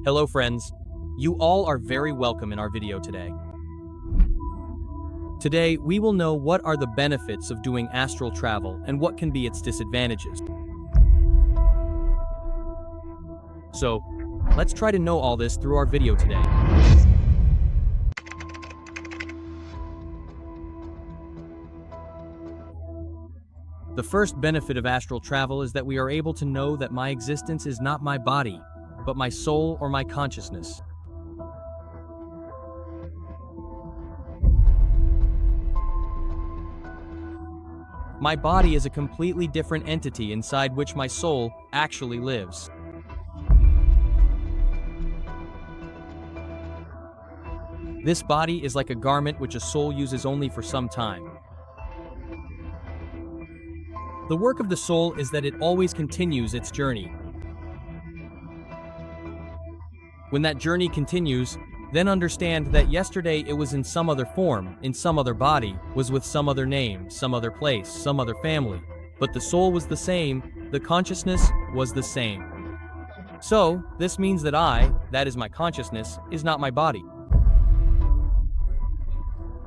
Hello friends, you all are very welcome in our video today. Today, we will know what are the benefits of doing astral travel and what can be its disadvantages. So, let's try to know all this through our video today. The first benefit of astral travel is that we are able to know that my existence is not my body, but my soul or my consciousness. My body is a completely different entity inside which my soul actually lives. This body is like a garment which a soul uses only for some time. The work of the soul is that it always continues its journey. When that journey continues, then understand that yesterday it was in some other form, in some other body, was with some other name, some other place, some other family. But the soul was the same, the consciousness was the same. So, this means that I, that is my consciousness, is not my body.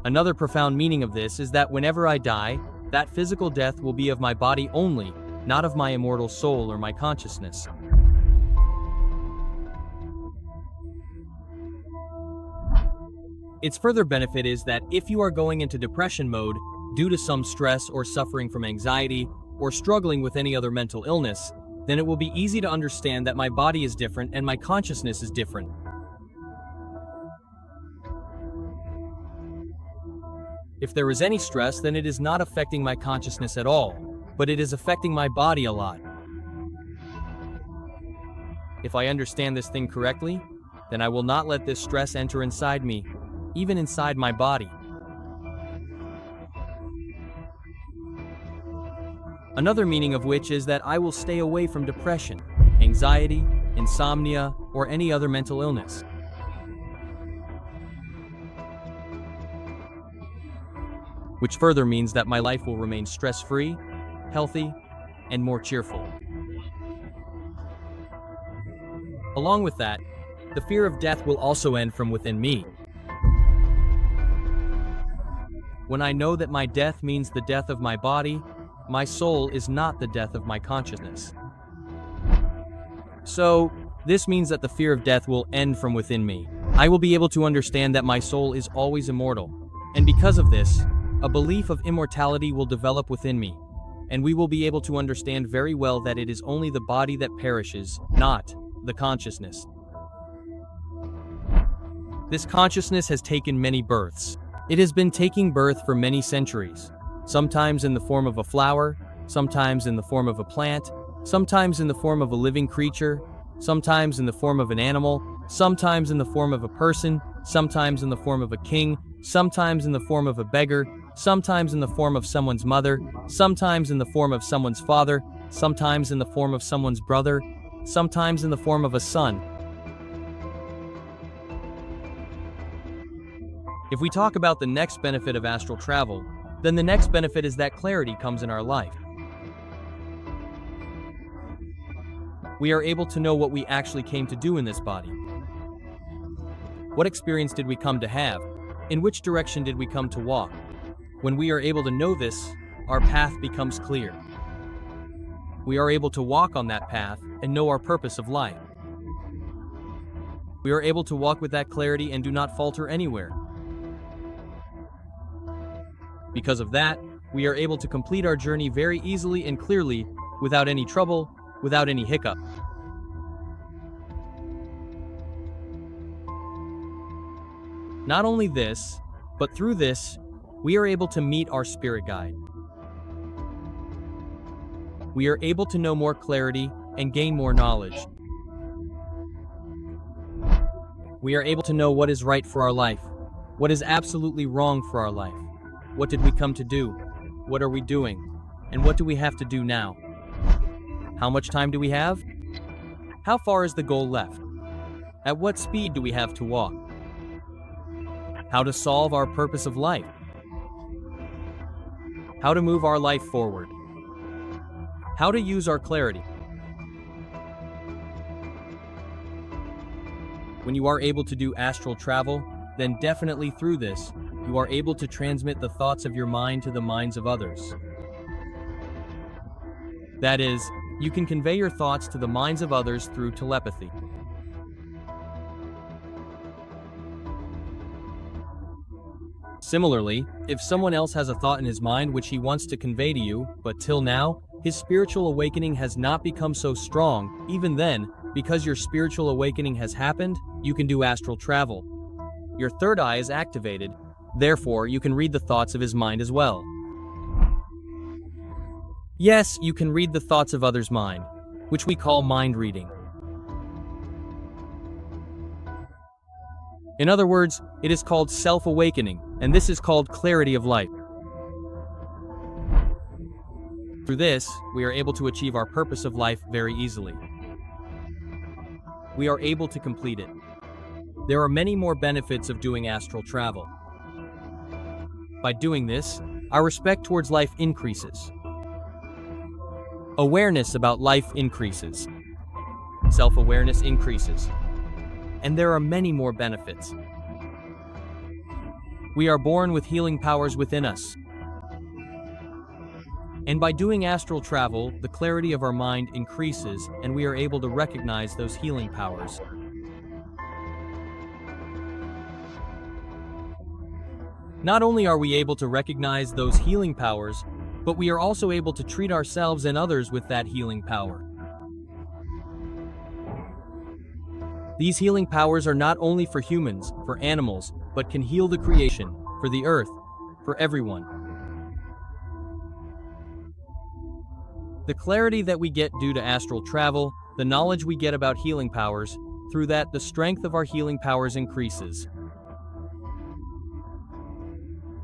Another profound meaning of this is that whenever I die, that physical death will be of my body only, not of my immortal soul or my consciousness. Its further benefit is that if you are going into depression mode due to some stress or suffering from anxiety or struggling with any other mental illness, then it will be easy to understand that my body is different and my consciousness is different. If there is any stress, then it is not affecting my consciousness at all, but it is affecting my body a lot. If I understand this thing correctly, then I will not let this stress enter inside me, even inside my body. Another meaning of which is that I will stay away from depression, anxiety, insomnia, or any other mental illness. Which further means that my life will remain stress-free, healthy, and more cheerful. Along with that, the fear of death will also end from within me. When I know that my death means the death of my body, my soul is not the death of my consciousness. So, this means that the fear of death will end from within me. I will be able to understand that my soul is always immortal. And because of this, a belief of immortality will develop within me, and we will be able to understand very well that it is only the body that perishes, not the consciousness. This consciousness has taken many births. It has been taking birth for many centuries, sometimes in the form of a flower, sometimes in the form of a plant, sometimes in the form of a living creature, sometimes in the form of an animal, sometimes in the form of a person, sometimes in the form of a king, sometimes in the form of a beggar, sometimes in the form of someone's mother, sometimes in the form of someone's father, sometimes in the form of someone's brother, sometimes in the form of a son. If we talk about the next benefit of astral travel, then the next benefit is that clarity comes in our life. We are able to know what we actually came to do in this body. What experience did we come to have? In which direction did we come to walk? When we are able to know this, our path becomes clear. We are able to walk on that path and know our purpose of life. We are able to walk with that clarity and do not falter anywhere. Because of that, we are able to complete our journey very easily and clearly, without any trouble, without any hiccup. Not only this, but through this, we are able to meet our spirit guide. We are able to know more clarity and gain more knowledge. We are able to know what is right for our life, what is absolutely wrong for our life. What did we come to do? What are we doing? And what do we have to do now? How much time do we have? How far is the goal left? At what speed do we have to walk? How to solve our purpose of life? How to move our life forward? How to use our clarity? When you are able to do astral travel, then definitely through this, you are able to transmit the thoughts of your mind to the minds of others. That is, you can convey your thoughts to the minds of others through telepathy. Similarly, if someone else has a thought in his mind which he wants to convey to you, but till now, his spiritual awakening has not become so strong, even then, because your spiritual awakening has happened, you can do astral travel. Your third eye is activated, therefore you can read the thoughts of his mind as well. Yes, you can read the thoughts of others' mind, which we call mind reading. In other words, it is called self-awakening, and this is called clarity of life. Through this, we are able to achieve our purpose of life very easily. We are able to complete it. There are many more benefits of doing astral travel. By doing this, our respect towards life increases. Awareness about life increases. Self-awareness increases. And there are many more benefits. We are born with healing powers within us. And by doing astral travel, the clarity of our mind increases and we are able to recognize those healing powers. Not only are we able to recognize those healing powers, but we are also able to treat ourselves and others with that healing power. These healing powers are not only for humans, for animals, but can heal the creation, for the earth, for everyone. The clarity that we get due to astral travel, the knowledge we get about healing powers, through that the strength of our healing powers increases.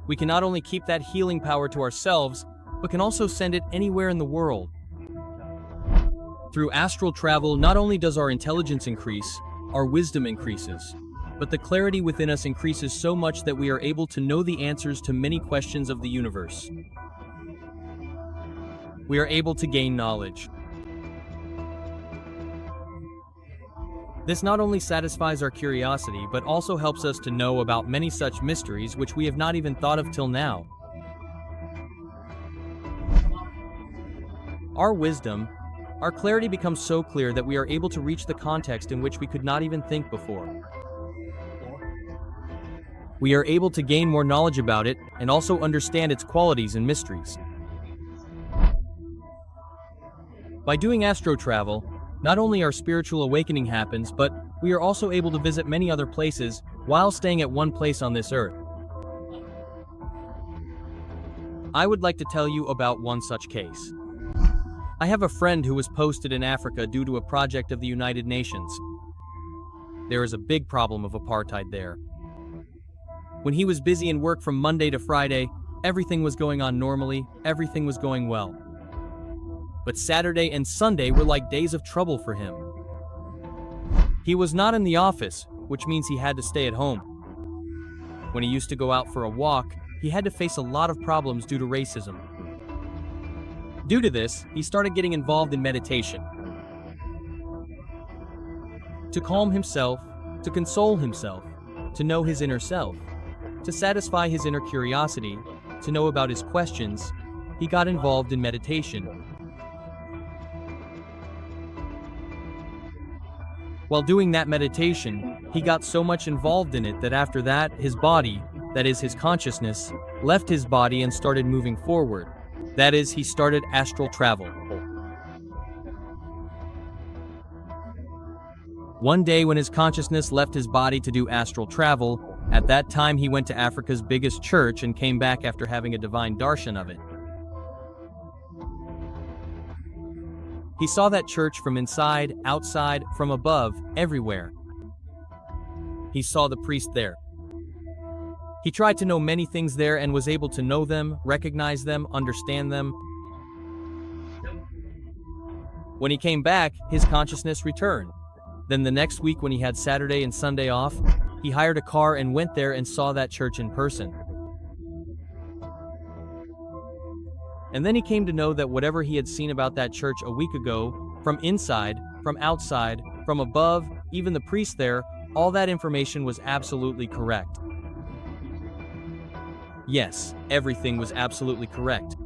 We can not only keep that healing power to ourselves, but can also send it anywhere in the world. Through astral travel, not only does our intelligence increase, our wisdom increases, but the clarity within us increases so much that we are able to know the answers to many questions of the universe. We are able to gain knowledge. This not only satisfies our curiosity, but also helps us to know about many such mysteries which we have not even thought of till now. Our wisdom, our clarity becomes so clear that we are able to reach the context in which we could not even think before. We are able to gain more knowledge about it and also understand its qualities and mysteries. By doing astral travel, not only our spiritual awakening happens, but we are also able to visit many other places while staying at one place on this earth. I would like to tell you about one such case. I have a friend who was posted in Africa due to a project of the United Nations. There is a big problem of apartheid there. When he was busy in work from Monday to Friday, everything was going on normally, everything was going well. But Saturday and Sunday were like days of trouble for him. He was not in the office, which means he had to stay at home. When he used to go out for a walk, he had to face a lot of problems due to racism. Due to this, he started getting involved in meditation. To calm himself, to console himself, to know his inner self, to satisfy his inner curiosity, to know about his questions, he got involved in meditation. While doing that meditation, he got so much involved in it that after that, his body, that is his consciousness, left his body and started moving forward. That is, he started astral travel. One day when his consciousness left his body to do astral travel, at that time he went to Africa's biggest church and came back after having a divine darshan of it. He saw that church from inside, outside, from above, everywhere. He saw the priest there. He tried to know many things there and was able to know them, recognize them, understand them. When he came back, his consciousness returned. Then the next week when he had Saturday and Sunday off, he hired a car and went there and saw that church in person. And then he came to know that whatever he had seen about that church a week ago, from inside, from outside, from above, even the priest there, all that information was absolutely correct. Yes, everything was absolutely correct.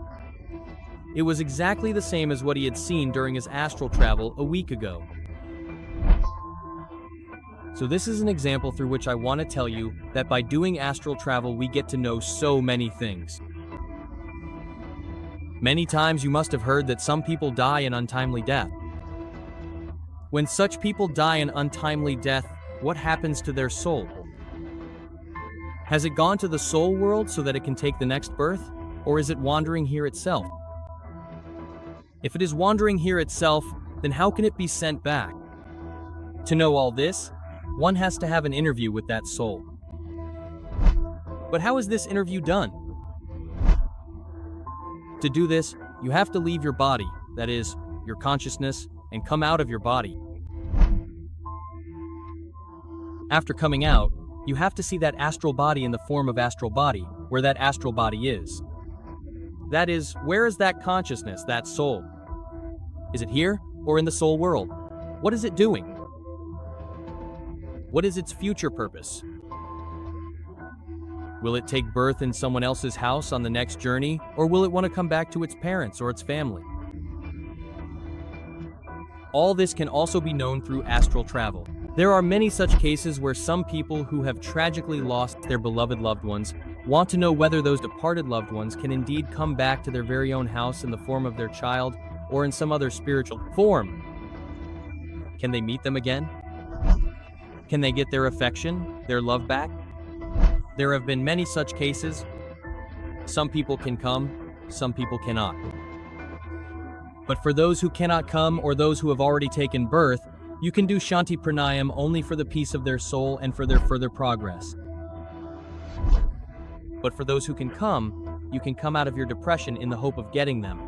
It was exactly the same as what he had seen during his astral travel a week ago. So this is an example through which I want to tell you that by doing astral travel we get to know so many things. Many times you must have heard that some people die an untimely death. When such people die an untimely death, what happens to their soul? Has it gone to the soul world so that it can take the next birth, or is it wandering here itself? If it is wandering here itself, then how can it be sent back? To know all this, one has to have an interview with that soul. But how is this interview done? To do this, you have to leave your body, that is, your consciousness, and come out of your body. After coming out, you have to see that astral body in the form of astral body, where that astral body is. That is, where is that consciousness, that soul? Is it here, or in the soul world? What is it doing? What is its future purpose? Will it take birth in someone else's house on the next journey, or will it want to come back to its parents or its family? All this can also be known through astral travel. There are many such cases where some people who have tragically lost their beloved loved ones want to know whether those departed loved ones can indeed come back to their very own house in the form of their child or in some other spiritual form. Can they meet them again? Can they get their affection, their love back? There have been many such cases. Some people can come, some people cannot. But for those who cannot come or those who have already taken birth, you can do Shanti Pranayam only for the peace of their soul and for their further progress. But for those who can come, you can come out of your depression in the hope of getting them.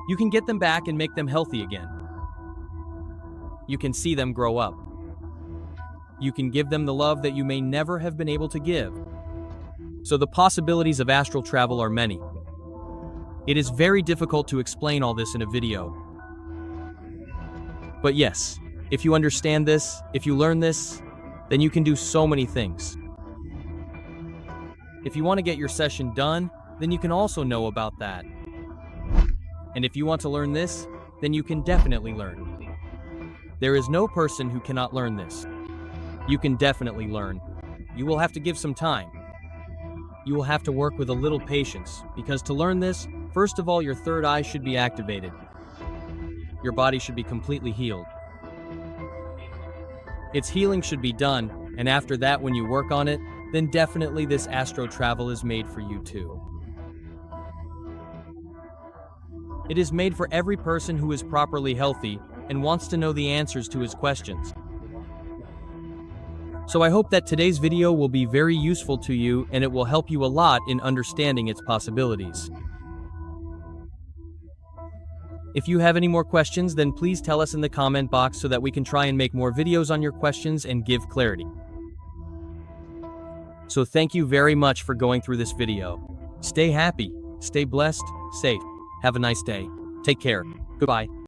You can get them back and make them healthy again. You can see them grow up. You can give them the love that you may never have been able to give. So the possibilities of astral travel are many. It is very difficult to explain all this in a video. But yes, if you understand this, if you learn this, then you can do so many things. If you want to get your session done, then you can also know about that. And if you want to learn this, then you can definitely learn. There is no person who cannot learn this. You can definitely learn. You will have to give some time. You will have to work with a little patience, because to learn this, first of all, your third eye should be activated. Your body should be completely healed. Its healing should be done, and after that, when you work on it, then definitely this astral travel is made for you too. It is made for every person who is properly healthy and wants to know the answers to his questions. So I hope that today's video will be very useful to you and it will help you a lot in understanding its possibilities. If you have any more questions, then please tell us in the comment box so that we can try and make more videos on your questions and give clarity. So thank you very much for going through this video. Stay happy, stay blessed, safe. Have a nice day. Take care. Goodbye.